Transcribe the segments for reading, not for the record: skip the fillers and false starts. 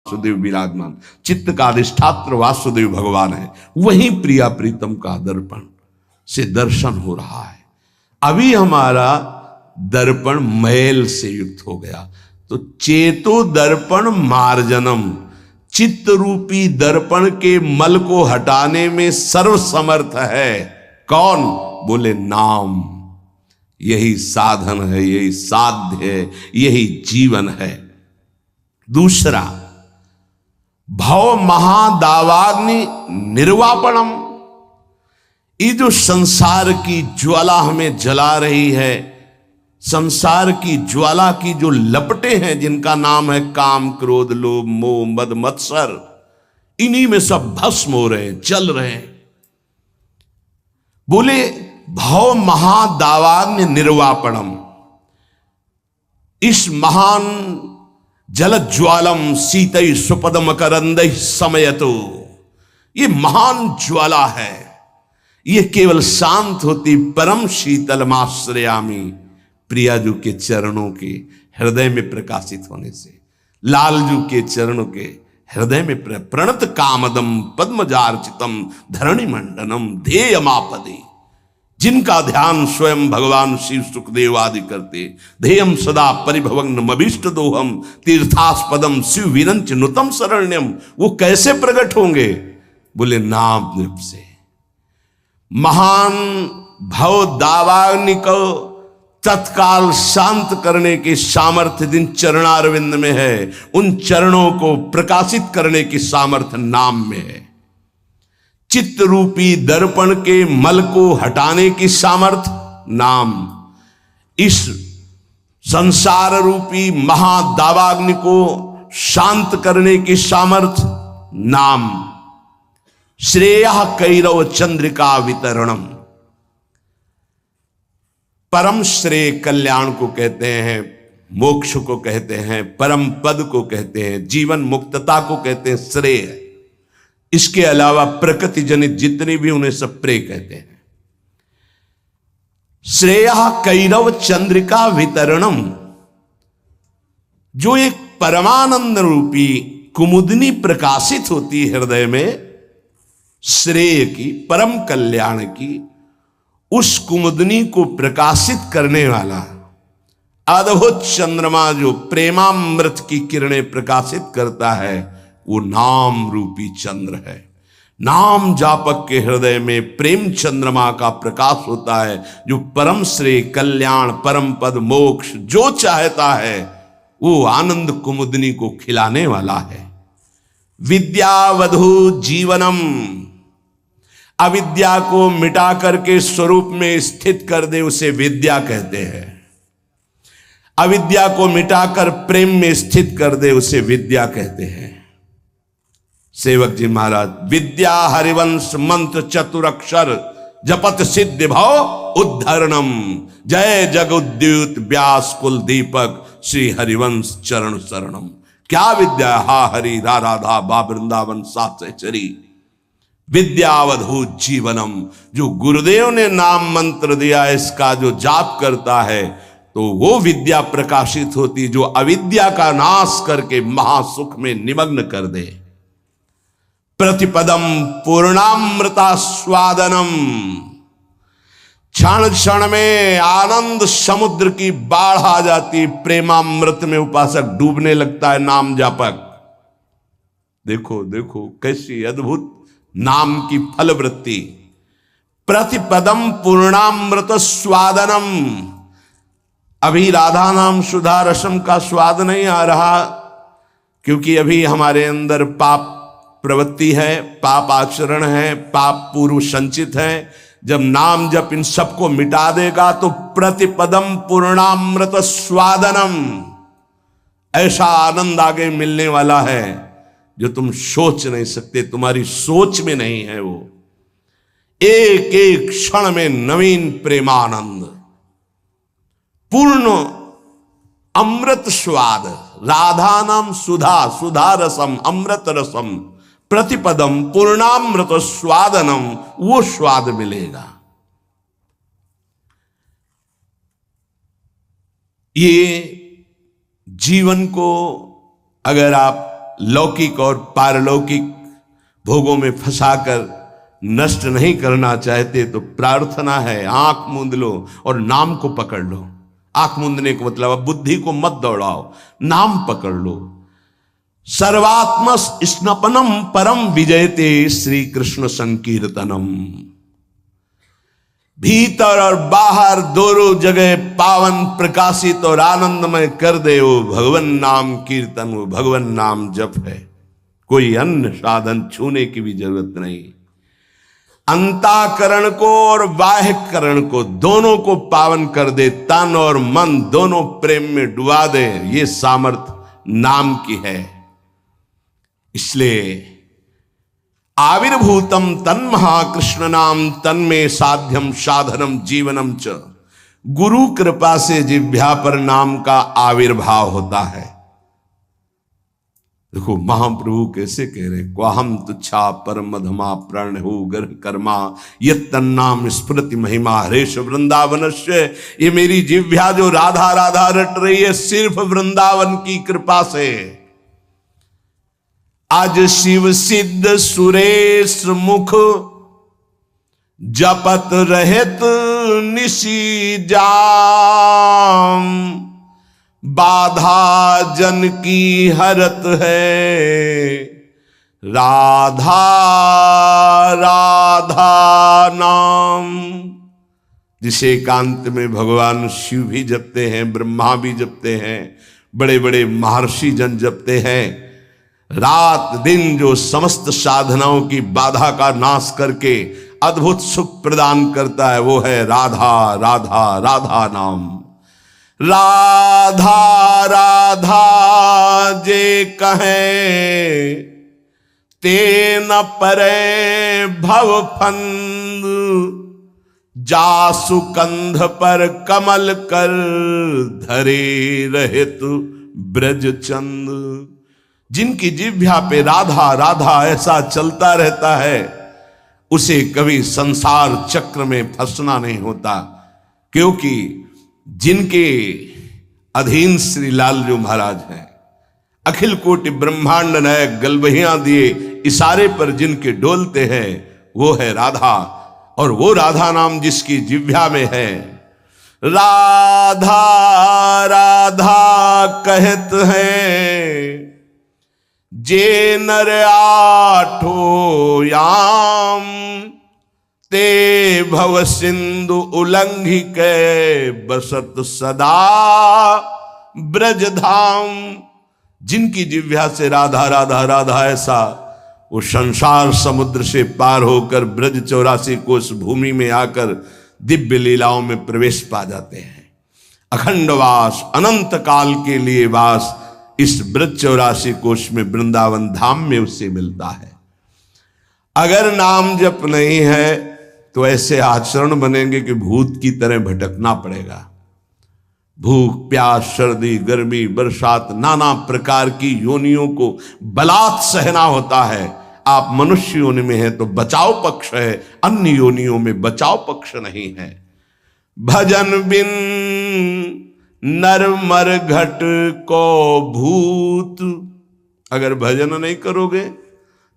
वासुदेव विराजमान, चित्त का अधिष्ठात्र वासुदेव भगवान है। वही प्रिया प्रीतम का दर्पण से दर्शन हो रहा है। अभी हमारा दर्पण मैल से युक्त हो गया, तो चेतो दर्पण मार्जनम, चित्त रूपी दर्पण के मल को हटाने में सर्वसमर्थ है कौन? बोले नाम। यही साधन है, यही साध्य है, यही जीवन है। दूसरा, भव महादावाग्नि निर्वापणम, ये जो संसार की ज्वाला हमें जला रही है, संसार की ज्वाला की जो लपटें हैं जिनका नाम है काम क्रोध लोभ मोह मद मत्सर, इन्हीं में सब भस्म हो रहे हैं, जल रहे हैं। बोले भव महादावाग्नि निर्वापणम, इस महान जल ज्वालम शीतई सुपदम करंदई समयतो, ये महान ज्वाला है, ये केवल शांत होती परम शीतलमाश्रयामी, प्रियाजू के चरणों के हृदय में प्रकाशित होने से, लालजू के चरणों के हृदय में प्रणत कामदम पद्मजार्चितम धरणि मंडनम ध्येयमापदे, जिनका ध्यान स्वयं भगवान शिव सुखदेव आदि करते, ध्येयम सदा परिभवग्नमभीष्ट दोहम तीर्थास्पदम शिव विरंच नुतम शरण्यम, वो कैसे प्रकट होंगे? बोले नाम जप से। महान भव दावाग्नि को तत्काल शांत करने की सामर्थ्य जिन चरणारविंद में है, उन चरणों को प्रकाशित करने की सामर्थ्य नाम में है। चित्त रूपी दर्पण के मल को हटाने की सामर्थ्य नाम, इस संसार रूपी महादावाग्नि को शांत करने की सामर्थ्य नाम। श्रेयः कैरव चंद्रिका वितरणम, परम श्रेय कल्याण को कहते हैं, मोक्ष को कहते हैं, परम पद को कहते हैं, जीवन मुक्तता को कहते हैं श्रेय। इसके अलावा प्रकृति जनित जितने भी उन्हें सब प्रेय कहते हैं। श्रेयः कैरव चंद्रिका वितरणम, जो एक परमानंद रूपी कुमुदनी प्रकाशित होती है हृदय में, श्रेय की, परम कल्याण की, उस कुमुदनी को प्रकाशित करने वाला अद्भुत चंद्रमा जो प्रेमामृत की किरणें प्रकाशित करता है, वो नाम रूपी चंद्र है। नाम जापक के हृदय में प्रेम चंद्रमा का प्रकाश होता है, जो परम श्रेय कल्याण परम पद मोक्ष जो चाहता है, वो आनंद कुमुदनी को खिलाने वाला है। विद्यावधु जीवनम, अविद्या को मिटा करके स्वरूप में स्थित कर दे उसे विद्या कहते हैं। अविद्या को मिटाकर प्रेम में स्थित कर दे उसे विद्या कहते हैं। सेवक जी महाराज, विद्या हरिवंश मंत्र चतुरक्षर जपत सिद्ध भव उद्धरणम, जय जगुद्युत व्यास कुल दीपक श्री हरिवंश चरण शरणम। क्या विद्या? हा हरि रा राधा बा वृंदावन सात चरी, विद्यावधूत जीवनम, जो गुरुदेव ने नाम मंत्र दिया इसका जो जाप करता है, तो वो विद्या प्रकाशित होती जो अविद्या का नाश करके महासुख में निमग्न कर दे। प्रतिपदम पूर्णामृता स्वादनम, क्षण क्षण में आनंद समुद्र की बाढ़ आ जाती, प्रेमामृत में उपासक डूबने लगता है नाम जापक। देखो देखो कैसी अद्भुत नाम की फलवृत्ति। प्रतिपदम पूर्णामृत स्वादनम, अभी राधा नाम सुधा रसम का स्वाद नहीं आ रहा, क्योंकि अभी हमारे अंदर पाप प्रवृत्ति है, पाप आचरण है, पाप पूर्व संचित है। जब नाम जप इन सबको मिटा देगा तो प्रतिपदम पूर्णामृत स्वादनम, ऐसा आनंद आगे मिलने वाला है जो तुम सोच नहीं सकते, तुम्हारी सोच में नहीं है। वो एक एक क्षण में नवीन प्रेमानंद, पूर्ण अमृत स्वाद, राधा नाम सुधा, सुधा रसम अमृत रसम, प्रतिपदम पूर्णामृत स्वादनम, वो स्वाद मिलेगा। ये जीवन को अगर आप लौकिक और पारलौकिक भोगों में फंसाकर नष्ट नहीं करना चाहते तो प्रार्थना है, आंख मूंद लो और नाम को पकड़ लो। आंख मूंदने का मतलब अब बुद्धि को मत दौड़ाओ, नाम पकड़ लो। सर्वात्म स्नपनम परम विजयते श्री कृष्ण संकीर्तनम। भीतर और बाहर दोनों जगह पावन प्रकाशित और आनंदमय कर दे वो भगवान नाम कीर्तन, वो भगवान नाम जप है। कोई अन्य साधन छूने की भी जरूरत नहीं। अंताकरण को और बाह्यकरण को दोनों को पावन कर दे, तन और मन दोनों प्रेम में डुबा दे, ये सामर्थ्य नाम की है। इसलिए आविर्भूतम तन महाकृष्ण नाम तन्मे साध्यम साधनम जीवनम च। गुरु कृपा से जिह्वा पर नाम का आविर्भाव होता है। देखो महाप्रभु कैसे कह रहे, क्वाहम तुच्छा परम मधमा प्रण हो गर्भ कर्मा यत्तन्नाम स्मृति महिमा हरेश वृंदावनस्य। ये मेरी जिह्वा जो राधा राधा रट रही है सिर्फ वृंदावन की कृपा से। आज शिव सिद्ध सुरेश मुख जपत रहत निशी जाम। बाधा जन की हरत है राधा राधा नाम। जिसे एकांत में भगवान शिव भी जपते हैं, ब्रह्मा भी जपते हैं, बड़े बड़े महर्षि जन जपते हैं। रात दिन जो समस्त साधनाओं की बाधा का नाश करके अद्भुत सुख प्रदान करता है वो है राधा राधा राधा नाम। राधा राधा जे कहे ते न परे भव फंद। जासु कंध पर कमल कर धरे रहित ब्रज चंद। जिनकी जिह्वा पे राधा राधा ऐसा चलता रहता है उसे कभी संसार चक्र में फंसना नहीं होता, क्योंकि जिनके अधीन श्री लालजू महाराज हैं, अखिल कोटि ब्रह्मांड नायक गलबहियां दिए इशारे पर जिनके डोलते हैं वो है राधा। और वो राधा नाम जिसकी जिह्वा में है, राधा राधा कहत हैं जे नर आठो याम। ते भव सिंधु उल्लंघि के बसत सदा ब्रज धाम। जिनकी जिह्वा से राधा राधा राधा ऐसा वो संसार समुद्र से पार होकर ब्रज 84 कोस भूमि में आकर दिव्य लीलाओं में प्रवेश पा जाते हैं। अखंड वास, अनंत काल के लिए वास इस ब्रज 84 कोश में वृंदावन धाम में उससे मिलता है। अगर नाम जप नहीं है तो ऐसे आचरण बनेंगे कि भूत की तरह भटकना पड़ेगा। भूख प्यास सर्दी गर्मी बरसात नाना प्रकार की योनियों को बलात् सहना होता है। आप मनुष्य योनि में हैं तो बचाव पक्ष है, अन्य योनियों में बचाव पक्ष नहीं है। भजन बिन नर मर घट को भूत। अगर भजन नहीं करोगे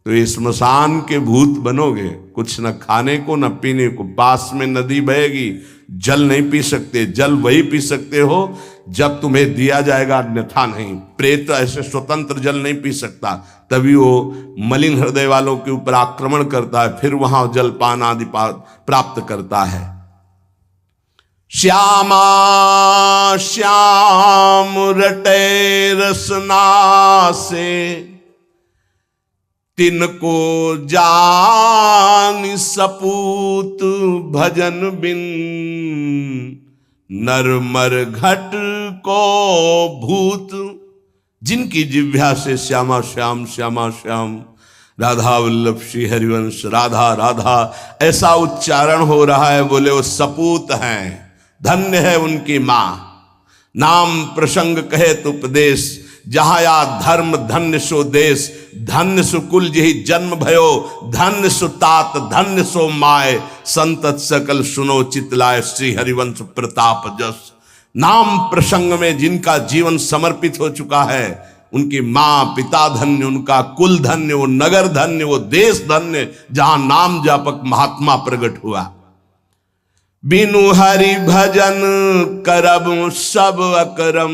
तो ये स्मशान के भूत बनोगे। कुछ न खाने को न पीने को, पास में नदी बहेगी, जल नहीं पी सकते। जल वही पी सकते हो जब तुम्हें दिया जाएगा, अन्यथा नहीं। प्रेत ऐसे स्वतंत्र जल नहीं पी सकता, तभी वो मलिन हृदय वालों के ऊपर आक्रमण करता है, फिर वहां जलपान आदि प्राप्त करता है। श्यामा श्याम रटे रसना से तिनको जान सपूत। भजन बिन नरमर घट को भूत। जिनकी जिह्वा से श्यामा श्याम श्यामा श्याम राधा वल्लभ श्री हरिवंश राधा राधा ऐसा उच्चारण हो रहा है, बोले वो सपूत हैं, धन्य है उनकी मां। नाम प्रसंग कहे तो उपदेश, जहां या धर्म धन्य सो देश। धन्य सु कुल जही जन्म भयो, धन्य सु तात धन्य सो माय। संतत सकल सुनो चितलाय श्री हरिवंश प्रताप जस। नाम प्रसंग में जिनका जीवन समर्पित हो चुका है उनके माँ पिता धन्य, उनका कुल धन्य, वो नगर धन्य, वो देश धन्य जहां नाम जापक महात्मा प्रकट हुआ। बिनु हरि भजन करब सब अकरम।